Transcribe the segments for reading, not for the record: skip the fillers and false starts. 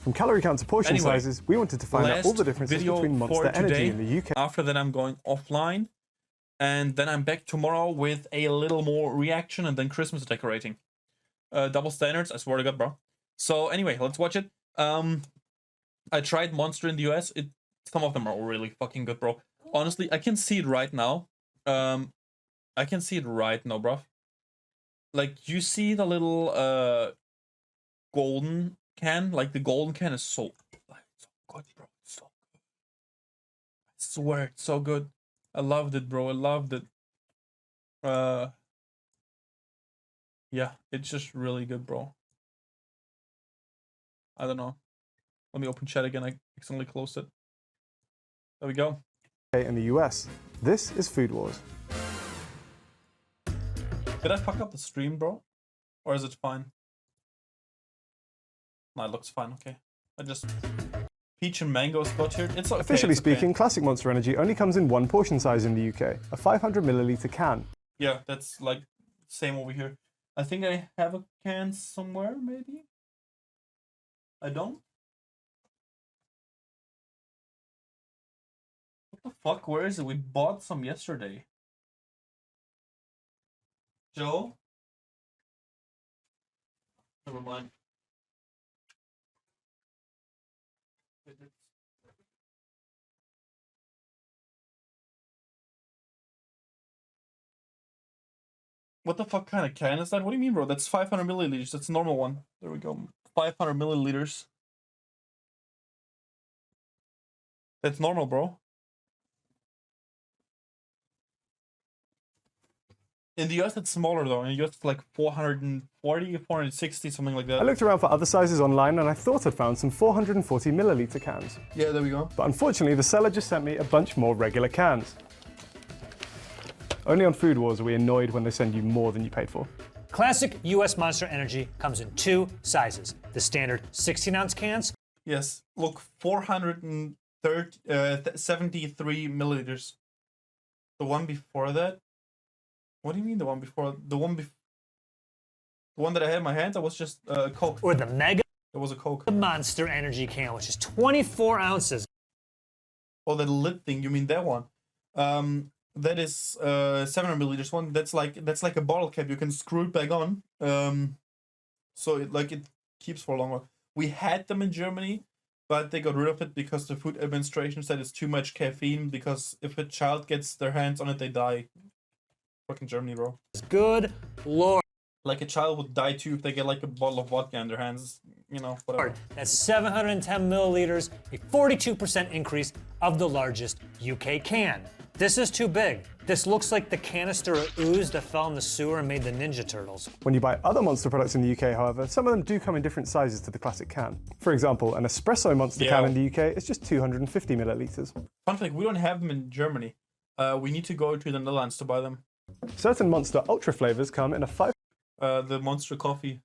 From calorie count to portion sizes, we wanted to find out all the differences between Monster Energy in the UK. After that, I'm going offline, and then I'm back tomorrow with a little more reaction and then Christmas decorating. Double standards, I swear to God, bro. So anyway, let's watch it. I tried Monster in the US. Some of them are really fucking good, bro. Honestly, I can see it right now. I can see it right now, bro. Like, you see the little golden can? Like, the golden can is so good, bro. It's so good. I swear, it's so good. I loved it, bro. I loved it. Yeah, it's just really good, bro. I don't know. Let me open chat again. I accidentally closed it. There we go. In the US, this is Food Wars. Did I fuck up the stream, bro? Or is it fine? No, it looks fine, okay. I just... Peach and mango got here. It's okay. Officially speaking, Classic Monster Energy only comes in one portion size in the UK, a 500 milliliter can. Yeah, that's like same over here. I think I have a can somewhere, maybe? I don't? What the fuck? Where is it? We bought some yesterday. Joe? Never mind. What the fuck kind of can is that? What do you mean, bro? That's 500 milliliters. That's a normal one. There we go. 500 milliliters. That's normal, bro. In the US, it's smaller though. In the US, it's like 440, 460, something like that. I looked around for other sizes online and I thought I'd found some 440 milliliter cans. Yeah, there we go. But unfortunately, the seller just sent me a bunch more regular cans. Only on Food Wars are we annoyed when they send you more than you paid for. Classic US Monster Energy comes in two sizes. The standard 16-ounce cans. Yes, look, 473 milliliters. The one before that? What do you mean the one before? The one that I had in my hand, that was just Coke. Or the Mega It was a Coke. Monster Energy can, which is 24 ounces. Oh, the lid thing, you mean that one? That is 700 milliliters one. That's like a bottle cap. You can screw it back on. So it keeps for longer. We had them in Germany, but they got rid of it because the Food Administration said it's too much caffeine. Because if a child gets their hands on it, they die. Fucking Germany, bro. Good lord. Like a child would die too if they get like a bottle of vodka in their hands. You know, whatever. That's 710 milliliters, a 42% increase of the largest UK can. This is too big. This looks like the canister of ooze that fell in the sewer and made the Ninja Turtles. When you buy other Monster products in the UK, however, some of them do come in different sizes to the classic can. For example, an espresso Monster can in the UK is just 250 milliliters. Fun fact, we don't have them in Germany. We need to go to the Netherlands to buy them. Certain Monster Ultra flavors come in a 5... The Monster coffee.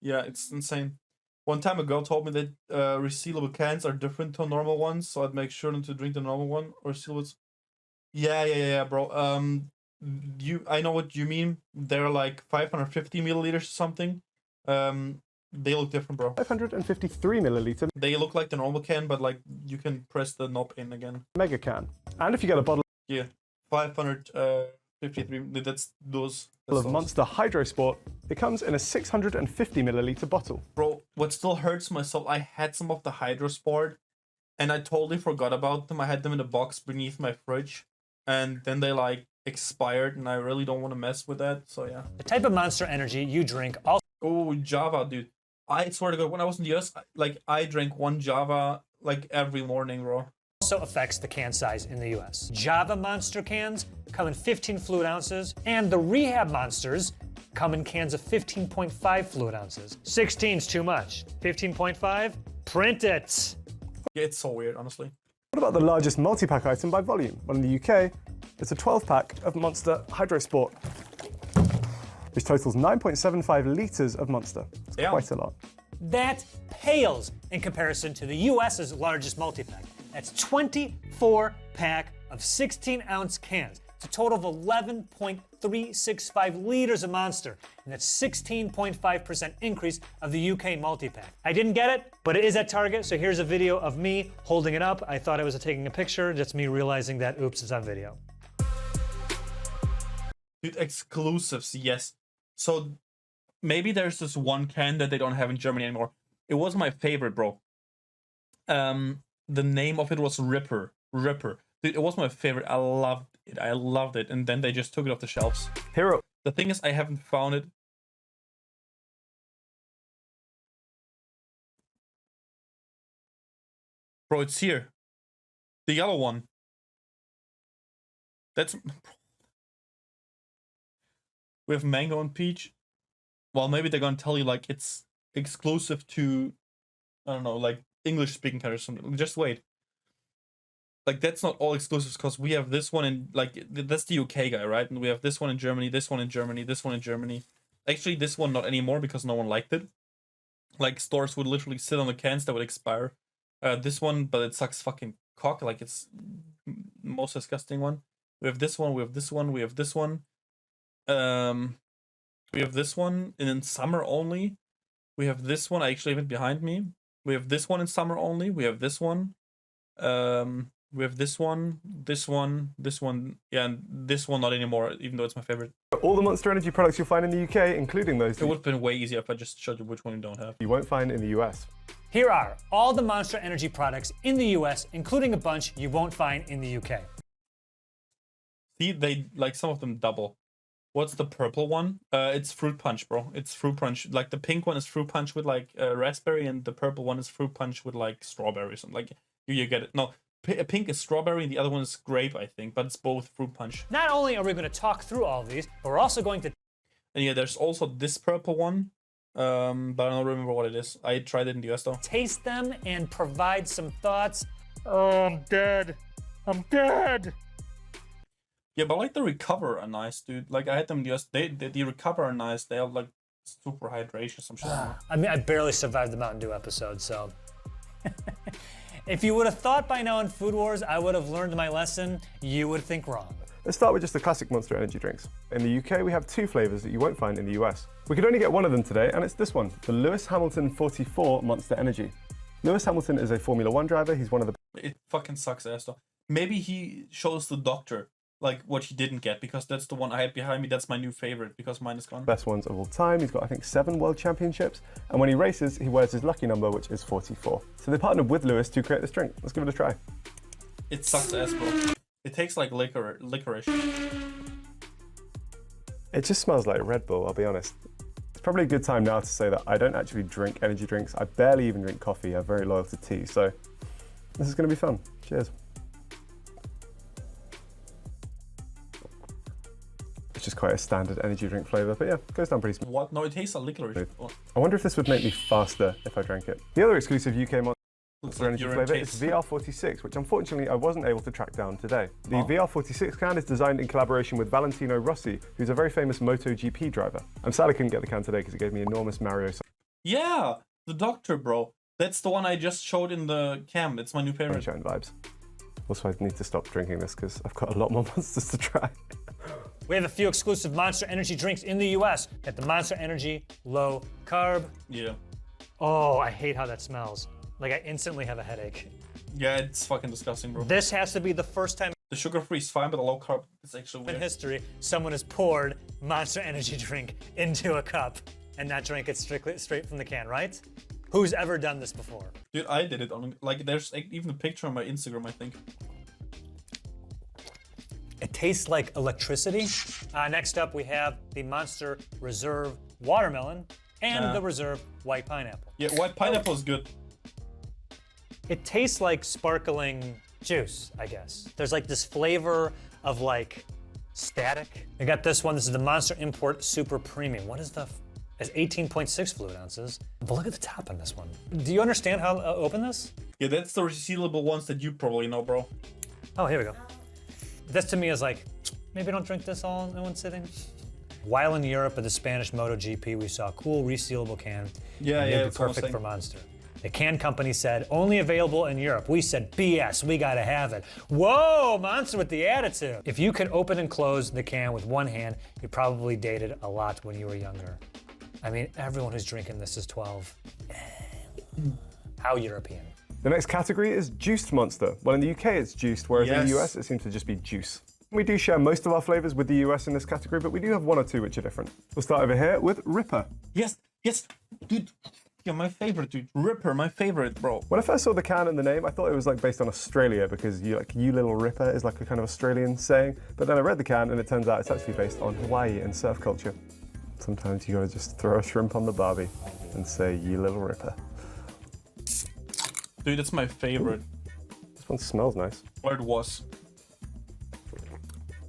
Yeah, it's insane. One time a girl told me that resealable cans are different to normal ones, so I'd make sure not to drink the normal one or resealables. Yeah, bro. I know what you mean. They're like 550 milliliters or something. They look different, bro. 553 milliliter. They look like the normal can, but like you can press the knob in again. Mega can. And if you get a bottle... Yeah, 553. That's those. of Monster Hydro Sport, it comes in a 650 milliliter bottle. Bro, what still hurts myself, I had some of the Hydro Sport and I totally forgot about them. I had them in a box beneath my fridge and then they like expired and I really don't want to mess with that, so yeah. The type of Monster Energy you drink also... Oh, Java, dude. I swear to God, when I was in the US, I drank one Java like every morning, bro. Also affects the can size in the US. Java Monster cans come in 15 fluid ounces, and the Rehab Monsters come in cans of 15.5 fluid ounces. 16's too much. 15.5? Print it! Yeah, it's so weird, honestly. What about the largest multi-pack item by volume? Well, in the UK, it's a 12-pack of Monster Hydro Sport, which totals 9.75 litres of Monster. It's quite a lot. That pales in comparison to the US's largest multi-pack. That's 24-pack of 16-ounce cans. It's a total of 11.365 liters of Monster, and that's 16.5% increase of the UK multi-pack. I didn't get it, but it is at Target, so here's a video of me holding it up. I thought I was taking a picture, just me realizing that, oops, it's on video. Dude, exclusives, yes. So maybe there's this one can that they don't have in Germany anymore. It was my favorite, bro. The name of it was Ripper. Dude, it was my favorite. I loved it. And then they just took it off the shelves. Hero. The thing is, I haven't found it. Bro, it's here. The yellow one. That's... We have mango and peach. Well, maybe they're gonna tell you like it's exclusive to, I don't know, like English-speaking countries or something. Just wait. Like that's not all exclusives because we have this one in like that's the UK guy, right? And we have this one in Germany, this one in Germany, this one in Germany. Actually, this one not anymore because no one liked it. Like stores would literally sit on the cans that would expire. This one, but it sucks fucking cock. Like it's most disgusting one. We have this one. We have this one. We have this one. We have this one in summer only. We have this one. I actually have it behind me. We have this one in summer only. We have this one. We have this one, this one, this one. Yeah, and this one not anymore, even though it's my favorite. All the Monster Energy products you'll find in the UK, including those It would have been way easier if I just showed you which one you don't have. you won't find in the US. Here are all the Monster Energy products in the US, including a bunch you won't find in the UK. See, they like some of them double. What's the purple one? It's fruit punch, bro. It's fruit punch. Like the pink one is fruit punch with like raspberry, and the purple one is fruit punch with like strawberry or something. Like you get it. No, pink is strawberry, and the other one is grape, I think. But it's both fruit punch. Not only are we going to talk through all of these, but we're also going to... And yeah, there's also this purple one, but I don't remember what it is. I tried it in the US though. taste them and provide some thoughts. Oh, I'm dead. I'm dead. Yeah, but like the Recover are nice, dude. Like I had them in the US. The Recover are nice. They have like super hydration, some shit. I mean, I barely survived the Mountain Dew episode, so... If you would have thought by now in Food Wars I would have learned my lesson, you would think wrong. Let's start with just the classic Monster Energy drinks. In the UK, we have two flavours that you won't find in the US. We could only get one of them today, and it's this one, the Lewis Hamilton 44 Monster Energy. Lewis Hamilton is a Formula 1 driver. He's one of the... It fucking sucks ass though. Maybe he shows the doctor like what he didn't get, because that's the one I had behind me. That's my new favorite because mine is gone. best ones of all time. He's got, I think, 7 world championships. And when he races, he wears his lucky number, which is 44. So they partnered with Lewis to create this drink. Let's give it a try. It sucks ass, bro. It tastes like licorice. It just smells like Red Bull, I'll be honest. It's probably a good time now to say that I don't actually drink energy drinks. I barely even drink coffee. I'm very loyal to tea. So this is going to be fun. Cheers. It's just quite a standard energy drink flavour, but yeah, it goes down pretty smooth. What? No, it tastes like licorice. Oh, I wonder if this would make me faster if I drank it. The other exclusive UK looks Monster like Energy urine flavour is taste. VR46, which unfortunately I wasn't able to track down today. The VR46 can is designed in collaboration with Valentino Rossi, who's a very famous MotoGP driver. I'm sad I couldn't get the can today because it gave me enormous Mario. Yeah, the doctor, bro. That's the one I just showed in the cam. It's my new favorite. Sunshine vibes. Also, I need to stop drinking this because I've got a lot more monsters to try. We have a few exclusive Monster Energy drinks in the US. Got the Monster Energy Low Carb. Yeah. Oh, I hate how that smells. Like I instantly have a headache. Yeah, it's fucking disgusting, bro. This has to be the first time The sugar-free is fine, but the low carb is actually in weird. history someone has poured Monster Energy drink into a cup and not drank it straight from the can, right? Who's ever done this before? Dude, I did it on like there's even a picture on my Instagram, I think. It tastes like electricity. Next up, we have the Monster Reserve Watermelon and the Reserve White Pineapple. Yeah, white pineapple is good. It tastes like sparkling juice, I guess. There's like this flavor of like static. I got this one. This is the Monster Import Super Premium. What is the... It's 18.6 fluid ounces. But look at the top on this one. Do you understand how to open this? Yeah, that's the resealable ones that you probably know, bro. Oh, here we go. This to me is like, maybe don't drink this all in one sitting. While in Europe at the Spanish MotoGP, we saw a cool resealable can. Yeah, and yeah, they'd be that's what I'm perfect saying. for Monster. The can company said, only available in Europe. We said, BS, we gotta have it. Whoa, Monster with the attitude. If you could open and close the can with one hand, you probably dated a lot when you were younger. I mean, everyone who's drinking this is 12. How European. The next category is juiced Monster. Well, in the UK it's juiced, whereas in the Yes. US it seems to just be juice. We do share most of our flavors with the US in this category, but we do have one or two which are different. We'll start over here with Ripper. Yes, dude. You're my favorite, dude. Ripper, my favorite, bro. When I first saw the can and the name, I thought it was like based on Australia because you little Ripper is like a kind of Australian saying. But then I read the can and it turns out it's actually based on Hawaii and surf culture. Sometimes you gotta just throw a shrimp on the barbie and say, you little Ripper. Dude, that's my favorite. This one smells nice. Or it was.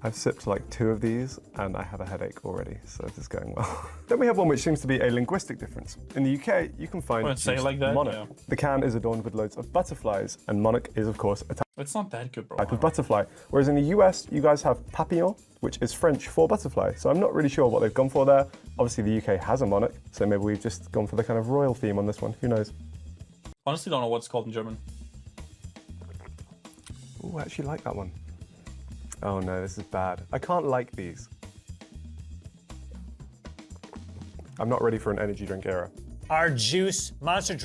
I've sipped like 2 of these and I have a headache already, so this is going well. Then we have one which seems to be a linguistic difference. In the UK, you can find Say it like that, monarch. yeah. The can is adorned with loads of butterflies, and monarch is of course a It's not that good, bro. type of butterfly. Whereas in the US, you guys have papillon, which is French for butterfly. So I'm not really sure what they've gone for there. Obviously the UK has a monarch, so maybe we've just gone for the kind of royal theme on this one, who knows? Honestly, don't know what it's called in German. Ooh, I actually like that one. Oh no, this is bad. I can't like these. I'm not ready for an energy drink era. Our juice Monster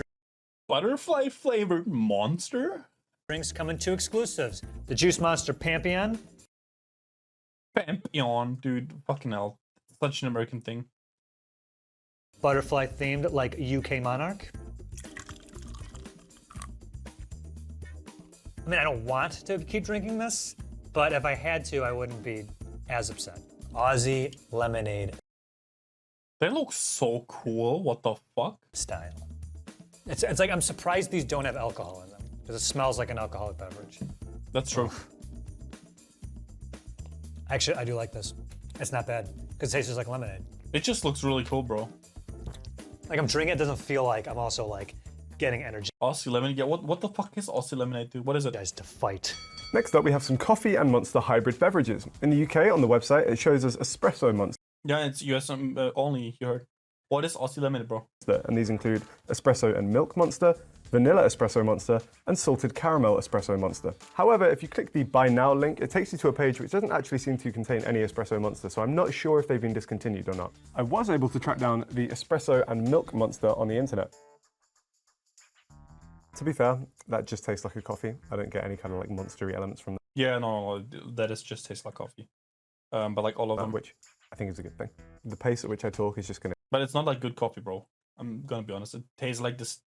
Butterfly flavored Monster? drinks come in 2 exclusives. The Juice Monster Pampion. Pampion, dude. Fucking hell. Such an American thing. Butterfly themed like UK Monarch. I mean, I don't want to keep drinking this, but if I had to, I wouldn't be as upset. Aussie lemonade They look so cool. What the fuck? style. It's like I'm surprised these don't have alcohol in them because it smells like an alcoholic beverage. That's true. Actually, I do like this. It's not bad because it tastes just like lemonade. It just looks really cool, bro. Like I'm drinking it, doesn't feel like I'm also like getting energy. Aussie lemonade. Yeah, what the fuck is Aussie lemonade, dude? What is it? Guys to fight. Next up, we have some coffee and Monster hybrid beverages. In the UK, on the website, it shows us espresso Monster, Yeah, it's US only, you heard. What is Aussie lemonade, bro? and these include espresso and milk Monster, vanilla espresso Monster, and salted caramel espresso Monster. However, if you click the Buy Now link, it takes you to a page which doesn't actually seem to contain any espresso Monster, so I'm not sure if they've been discontinued or not. I was able to track down the espresso and milk Monster on the internet. To be fair, that just tastes like a coffee. I don't get any kind of like monstery elements from Yeah, no, that is just tastes like coffee. But like all of that, them. which I think is a good thing. The pace at which I talk is just going to But it's not like good coffee, bro. I'm gonna be honest. It tastes like this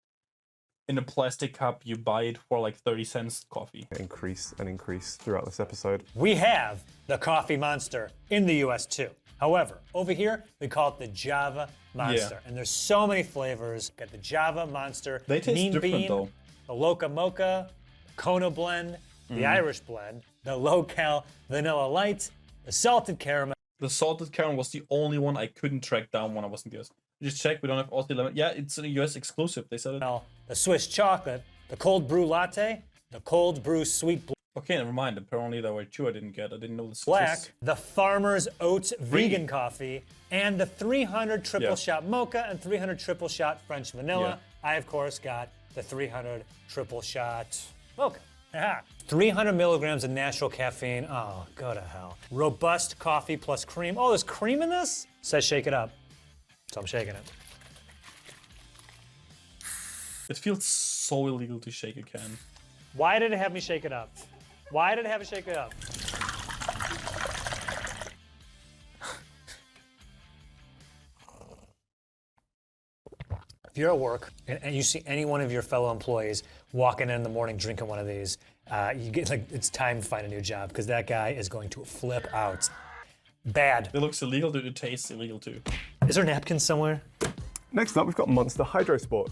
in a plastic cup. You buy it for like 30 cents coffee. increase and increase throughout this episode. We have the Coffee Monster in the US too. However, over here, we call it the Java Monster. And there's so many flavors. Got the Java Monster, They taste Mean different, Bean, though. the Loca Mocha, Kona Blend, the Irish Blend, the Low-Cal Vanilla Light, the Salted Caramel. The salted caramel was the only one I couldn't track down when I was in the US. Just check, we don't have Aussie lemon. Yeah, it's a US exclusive. They said it. The Swiss Chocolate, the Cold Brew Latte, the Cold Brew Sweet Okay, never mind. Apparently there were 2 I didn't get. I didn't know this. Black, the Farmer's Oats Vegan Coffee, and the 300 Triple Yeah. Shot Mocha and 300 Triple Shot French Vanilla. Yeah. I, of course, got the 300 Triple Shot Mocha. Aha. 300 milligrams of natural caffeine. Oh, go to hell. Robust coffee plus cream. Oh, there's cream in this? Says shake it up. So I'm shaking it. It feels so illegal to shake a can. Why did it have me shake it up? Why did it have me shake it up? If you're at work and you see any one of your fellow employees walking in the morning drinking one of these, you get like it's time to find a new job because that guy is going to flip out. Bad. It looks illegal, dude. It tastes illegal too. Is there napkins somewhere? Next up, we've got Monster Hydro Sport.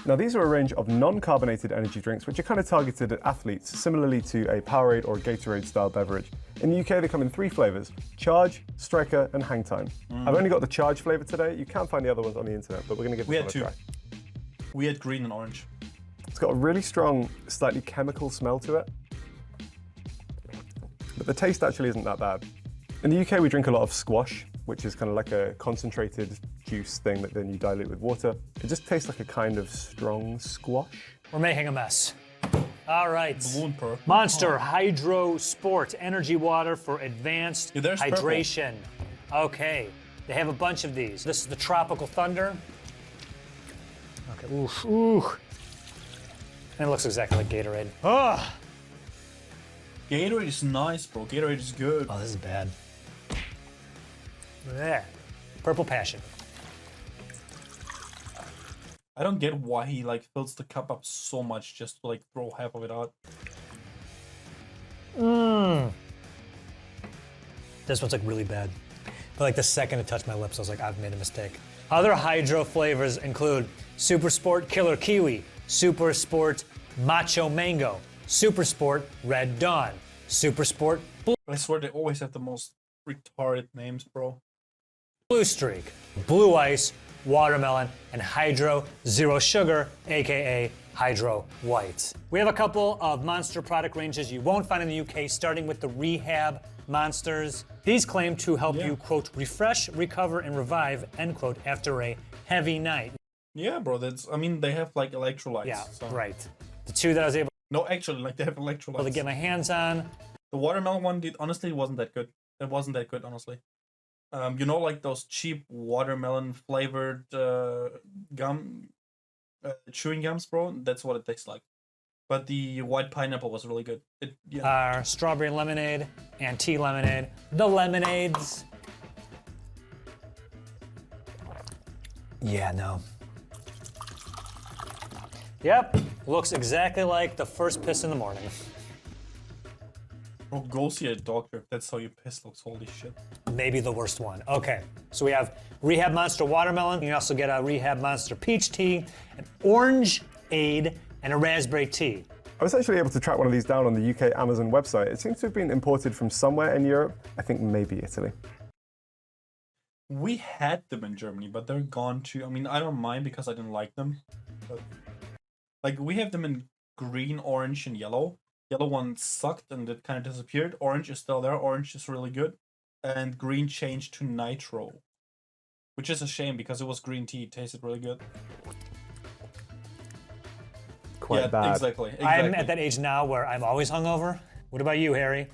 Now, these are a range of non-carbonated energy drinks which are kind of targeted at athletes, similarly to a Powerade or Gatorade style beverage. In the UK, they come in 3 flavors: Charge, Striker, and Hang Time. I've only got the Charge flavor today. You can find the other ones on the internet, but we're going to give We this had one a 2. try. We had green and orange. It's got a really strong, slightly chemical smell to it, but the taste actually isn't that bad. In the UK, we drink a lot of squash, which is kind of like a concentrated juice thing that then you dilute with water. It just tastes like a kind of strong squash. We're making a mess. All right. Balloon purple. Monster Hydro Sport Energy Water for advanced Yeah, there's purple. hydration. Okay. They have a bunch of these. This is the Tropical Thunder. Okay. Oof. Ooh. And it looks exactly like Gatorade. Oh, Gatorade is nice, bro. Gatorade is good. this is bad. Yeah. Purple Passion. I don't get why he like fills the cup up so much just to like throw half of it out. This one's like really bad. But like the second it touched my lips, I was like, I've made a mistake. Other hydro flavors include Super Sport Killer Kiwi, Super Sport Macho Mango, Super Sport Red Dawn, Super Sport I swear they always have the most retarded names, bro. Blue Streak, Blue Ice, Watermelon, and Hydro Zero Sugar, aka Hydro White. We have a couple of Monster product ranges you won't find in the UK, starting with the Rehab Monsters. These claim to help you, quote, refresh, recover, and revive, end quote, after a heavy night. Yeah, bro. That's. I mean, they have like electrolytes. Yeah, so. right. The two that I was able No, actually, like they have electrolytes. to get my hands on. The watermelon one, honestly, wasn't that good. It wasn't that good, honestly. You know, like those cheap watermelon flavored gum, chewing gums, bro. That's what it tastes like. But the white pineapple was really good. Our strawberry lemonade and tea lemonade. The lemonades. Yeah, no. Yep, looks exactly like the first piss in the morning. Bro, go see a doctor. That's how your piss looks. Holy shit. Maybe the worst one. Okay, so we have Rehab Monster Watermelon. You can also get a Rehab Monster Peach Tea, an Orange Aid, and a Raspberry Tea. I was actually able to track one of these down on the UK Amazon website. It seems to have been imported from somewhere in Europe. I think maybe Italy. We had them in Germany, but they're gone too. I mean, I don't mind because I didn't like them. But, like, we have them in green, orange, and yellow. Yellow one sucked and it kind of disappeared. Orange is still there. Orange is really good. And green changed to nitro. Which is a shame because it was green tea. It tasted really good. Quite bad. Exactly. I'm at that age now where I'm always hungover. What about you, Harry?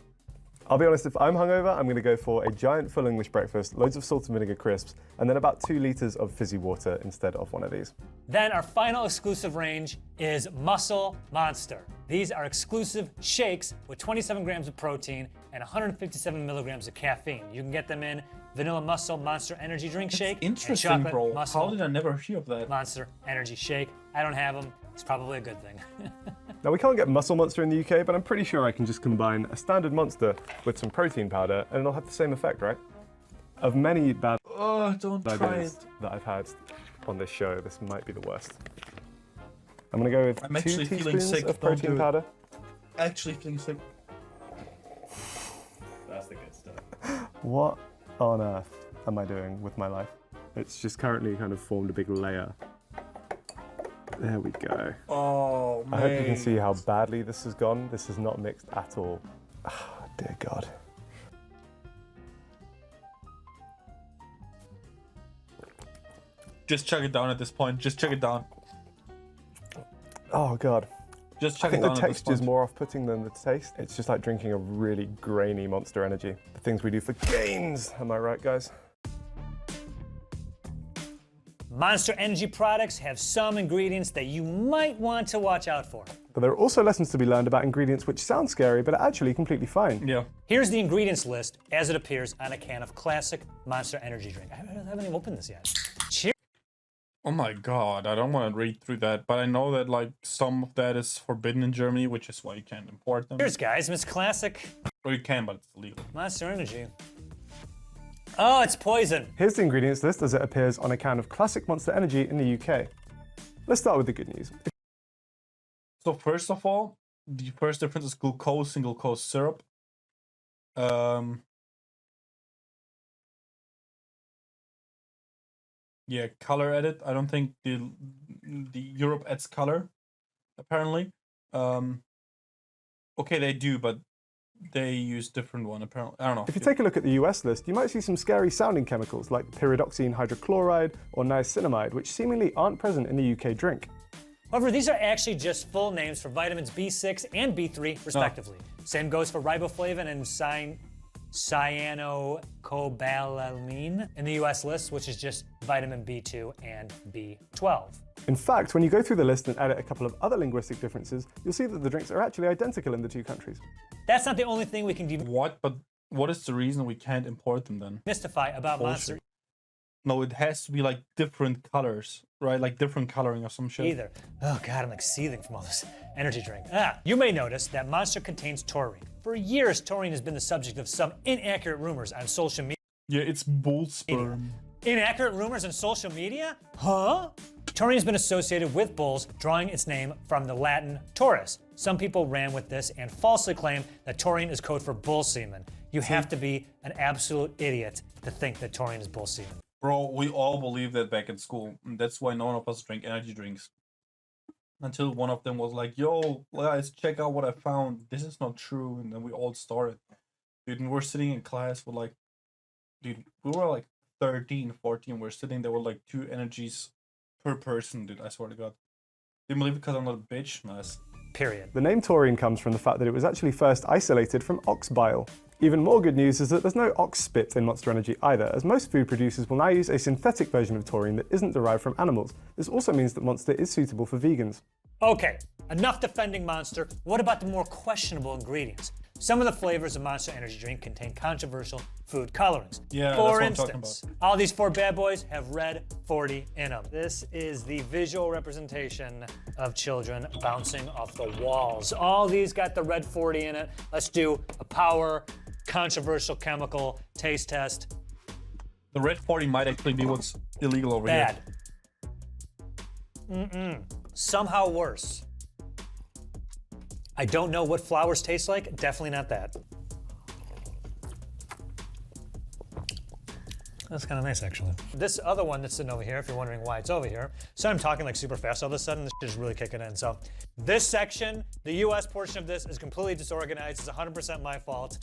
I'll be honest, if I'm hungover, I'm going to go for a giant full English breakfast, loads of salt and vinegar crisps, and then about 2 liters of fizzy water instead of one of these. Then our final exclusive range is Muscle Monster. These are exclusive shakes with 27 grams of protein and 157 milligrams of caffeine. You can get them in Vanilla Muscle Monster Energy Drink Shake. Interesting, and Chocolate bro. Muscle How did I never hear of that? Monster Energy Shake. I don't have them. It's probably a good thing. Now, we can't get Muscle Monster in the UK, but I'm pretty sure I can just combine a standard Monster with some protein powder, and it'll have the same effect, right? Of many bad Oh, don't try ideas it. that I've had on this show, this might be the worst. I'm going to go with I'm 2 actually feeling teaspoons sick. of Don't do protein it. powder. Actually feeling sick. That's the good stuff. What on earth am I doing with my life? It's just currently kind of formed a big layer. There we go. Oh, man. I hope you can see how badly this has gone. This is not mixed at all. Oh, dear God. Just chug it down at this point. Just chug it down. Oh, God. Just I chug it think the down at this texture is point. more off-putting than the taste. It's just like drinking a really grainy Monster Energy. The things we do for gains. Am I right, guys? Monster Energy products have some ingredients that you might want to watch out for. But there are also lessons to be learned about ingredients which sound scary, but are actually completely fine. Yeah. Here's the ingredients list as it appears on a can of classic Monster Energy drink. I haven't even opened this yet. Cheers. Oh my god, I don't want to read through that, but I know that like some of that is forbidden in Germany, which is why you can't import them. Cheers, guys. Miss Classic Or you can, but it's illegal. Monster Energy. Oh, it's poison. Here's the ingredients list as it appears on a can of classic Monster Energy in the UK. Let's start with the good news. So first of all, the first difference is glucose and glucose syrup. Yeah, color edit. I don't think the Europe adds color, apparently. Okay, they do, but they use different one apparently. I don't know. If you take a look at the US list, you might see some scary sounding chemicals like pyridoxine hydrochloride or niacinamide, which seemingly aren't present in the UK drink. However, these are actually just full names for vitamins B6 and B3, respectively. Same goes for riboflavin and cyanocobalamin in the US list, which is just vitamin B2 and B12. In fact, when you go through the list and edit a couple of other linguistic differences, you'll see that the drinks are actually identical in the two countries. That's not the only thing we can What? But what is the reason we can't import them then? demystify about Monster No, it has to be like different colors, right? Like different coloring or some shit. either. Oh God, I'm like seething from all this energy drink. You may notice that Monster contains taurine. For years, taurine has been the subject of some inaccurate rumors on social media. Yeah, it's bull sperm. Inaccurate rumors on social media? Huh? Taurine has been associated with bulls, drawing its name from the Latin taurus. Some people ran with this and falsely claimed that taurine is code for bull semen. You have to be an absolute idiot to think that taurine is bull semen. Bro, we all believed that back in school. And that's why none of us drank energy drinks. Until one of them was like, yo, guys, check out what I found. This is not true. And then we all started. Dude, and we're sitting in class with like, dude, we were like 13, 14. We're sitting there with like 2 energies per person, dude. I swear to God. Didn't believe it because I'm not a bitch. Nice. Period. The name taurine comes from the fact that it was actually first isolated from ox bile. Even more good news is that there's no ox spit in Monster Energy either, as most food producers will now use a synthetic version of taurine that isn't derived from animals. This also means that Monster is suitable for vegans. Okay, enough defending Monster. What about the more questionable ingredients? Some of the flavors of Monster Energy drink contain controversial food colorings. Yeah, For that's what I'm instance, talking all these 4 bad boys have red 40 in them. This is the visual representation of children bouncing off the walls. All these got the red 40 in it. Let's do a power, controversial chemical taste test. The red 40 might actually be what's illegal over Bad. here. Somehow worse. I don't know what flowers taste like. Definitely not that. That's kind of nice, actually. This other one that's sitting over here, if you're wondering why it's over here, so I'm talking like super fast all of a sudden, this shit is really kicking in. So this section, the US portion of this is completely disorganized. It's 100% my fault.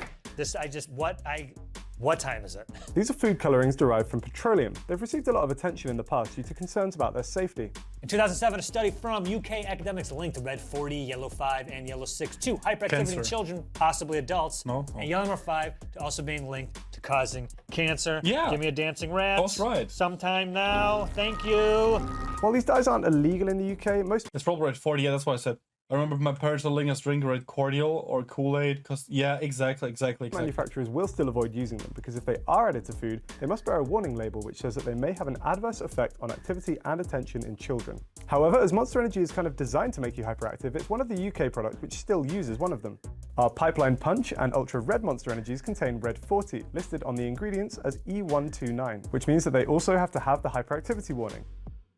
What time is it? These are food colorings derived from petroleum. They've received a lot of attention in the past due to concerns about their safety. In 2007, a study from UK academics linked red 40, yellow 5, and yellow 6 to hyperactivity Cancer. in children, possibly adults, No? Oh. and yellow 5 to also being linked to causing cancer. Yeah. Give me a dancing rat. That's right. Sometime now. Thank you. While these dyes aren't illegal in the UK, most It's probably red 40. Yeah, that's what I said. I remember my parents were letting us drink red cordial or Kool-Aid because, yeah, exactly. manufacturers will still avoid using them because if they are added to food, they must bear a warning label which says that they may have an adverse effect on activity and attention in children. However, as Monster Energy is kind of designed to make you hyperactive, it's one of the UK products which still uses one of them. Our Pipeline Punch and Ultra Red Monster Energies contain red 40, listed on the ingredients as E129, which means that they also have to have the hyperactivity warning.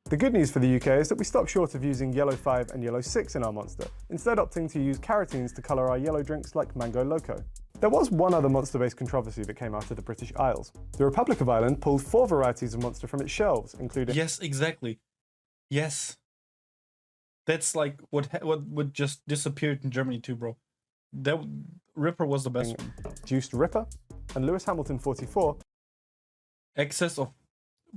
The good news for the UK is that we stopped short of using yellow 5 and yellow 6 in our Monster, instead opting to use carotenes to colour our yellow drinks like Mango Loco. There was one other Monster-based controversy that came out of the British Isles. The Republic of Ireland pulled 4 varieties of Monster from its shelves, including Yes, exactly. Yes. That's like what just disappeared in Germany too, bro. That Ripper was the best one. Juiced Ripper and Lewis Hamilton 44 Excess of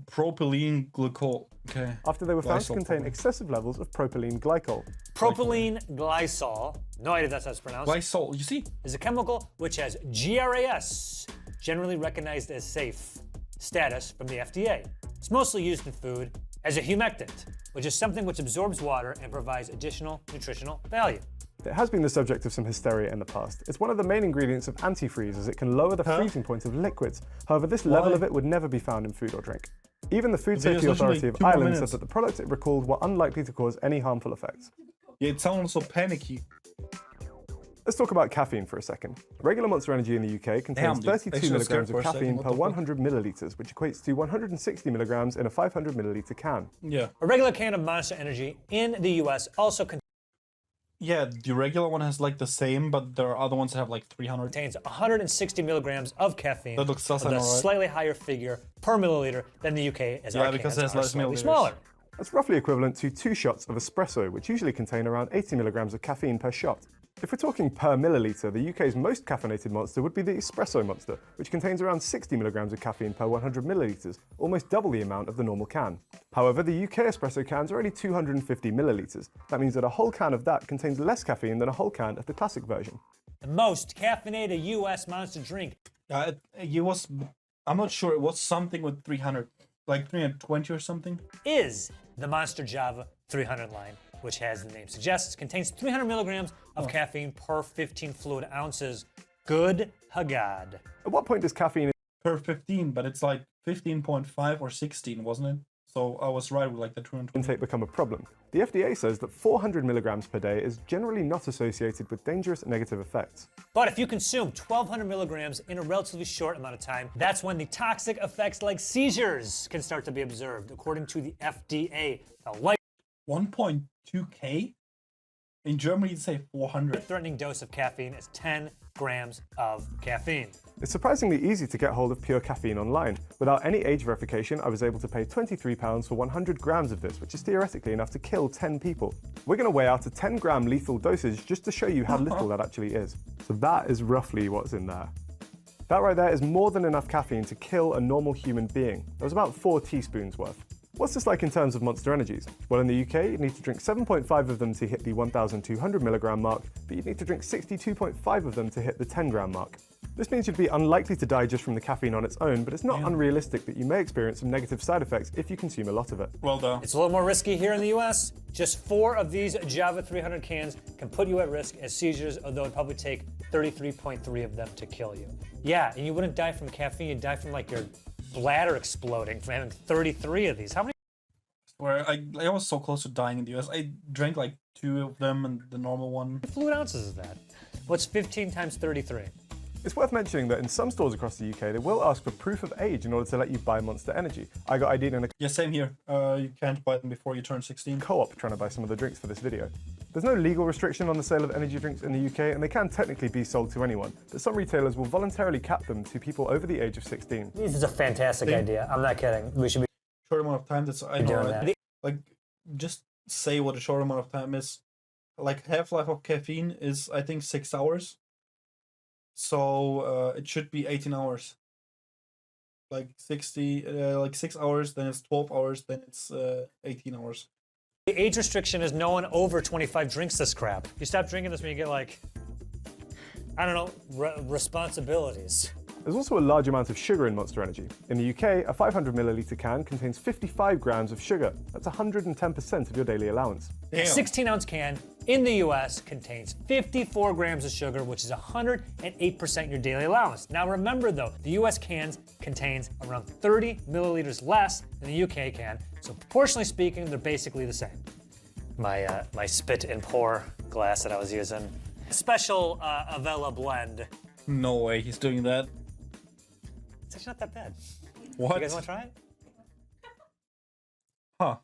propylene glycol. Okay. after they were found to Glycol, contain probably. excessive levels of propylene glycol. Propylene glycol, no idea if that's how it's pronounced, Glycol, you see? is a chemical which has GRAS, generally recognized as safe, status from the FDA. It's mostly used in food as a humectant, which is something which absorbs water and provides additional nutritional value. It has been the subject of some hysteria in the past. It's one of the main ingredients of antifreeze as it can lower the freezing point of liquids. However, this level of it would never be found in food or drink. Even the Food video's Safety Authority literally of 2 more Ireland said minutes. that the products it recalled were unlikely to cause any harmful effects. Yeah, it sounds so panicky. Let's talk about caffeine for a second. Regular Monster Energy in the UK contains Damn, dude. 32 Actually, I was scared milligrams for of a second. caffeine What per the fuck? 100 millilitres, which equates to 160 milligrams in a 500 milliliter can. Yeah. A regular can of Monster Energy in the US also Yeah, the regular one has like the same, but there are other ones that have like 300. contains 160 milligrams of caffeine, That looks sus, I with a know, right? slightly higher figure per milliliter than the UK, as Yeah, our because cans it has are less slightly milliliters. smaller. That's roughly equivalent to 2 shots of espresso, which usually contain around 80 milligrams of caffeine per shot. If we're talking per milliliter, the UK's most caffeinated monster would be the espresso monster, which contains around 60 milligrams of caffeine per 100 milliliters, almost double the amount of the normal can. However, the UK espresso cans are only 250 milliliters. That means that a whole can of that contains less caffeine than a whole can of the classic version. The most caffeinated US monster drink I'm not sure, it was something with 300, like 320 or something. is the Monster Java 300 line, which, as the name suggests, contains 300 milligrams of caffeine per 15 fluid ounces. Good Hagad. At what point does caffeine Per 15, but it's like 15.5 or 16, wasn't it? So I was right with like the 220. intake become a problem? The FDA says that 400 milligrams per day is generally not associated with dangerous negative effects. But if you consume 1,200 milligrams in a relatively short amount of time, that's when the toxic effects like seizures can start to be observed, according to the FDA. A 1.2K? In Germany, you'd say 400. life-threatening dose of caffeine is 10 grams of caffeine. It's surprisingly easy to get hold of pure caffeine online. Without any age verification, I was able to pay £23 for 100 grams of this, which is theoretically enough to kill 10 people. We're going to weigh out a 10-gram lethal dosage just to show you how little that actually is. So that is roughly what's in there. That right there is more than enough caffeine to kill a normal human being. That was about 4 teaspoons worth. What's this like in terms of Monster Energies? Well, in the UK, you'd need to drink 7.5 of them to hit the 1,200 milligram mark, but you'd need to drink 62.5 of them to hit the 10 gram mark. This means you'd be unlikely to die just from the caffeine on its own, but it's not unrealistic that you may experience some negative side effects if you consume a lot of it. Well done. It's a little more risky here in the US. Just 4 of these Java 300 cans can put you at risk as seizures, although it'd probably take 33.3 of them to kill you. Yeah, and you wouldn't die from caffeine, you'd die from like your bladder exploding from having 33 of these. How many? Where I was so close to dying in the US. I drank like 2 of them and the normal one. Fluid ounces is that? What's 15 times 33? It's worth mentioning that in some stores across the UK, they will ask for proof of age in order to let you buy Monster Energy. I got ID'd in a Yeah, same here. You can't buy them before you turn 16. co-op trying to buy some of the drinks for this video. There's no legal restriction on the sale of energy drinks in the UK, and they can technically be sold to anyone, but some retailers will voluntarily cap them to people over the age of 16. This is a fantastic idea. I'm not kidding. We should be Short amount of time, that's I know, doing right? that. Like, just say what a short amount of time is. Like, half-life of caffeine is, I think, 6 hours. So it should be 18 hours. Like 6 hours, then it's 12 hours, then it's 18 hours. The age restriction is no one over 25 drinks this crap. You stop drinking this when you get like, I don't know, responsibilities. There's also a large amount of sugar in Monster Energy. In the UK, a 500 milliliter can contains 55 grams of sugar. That's 110% of your daily allowance. A 16-ounce can in the US contains 54 grams of sugar, which is 108% your daily allowance. Now remember though, the US cans contains around 30 milliliters less than the UK can, so proportionally speaking, they're basically the same. My spit and pour glass that I was using. Special Avella blend. No way he's doing that. It's actually not that bad. What? You guys want to try it? Huh.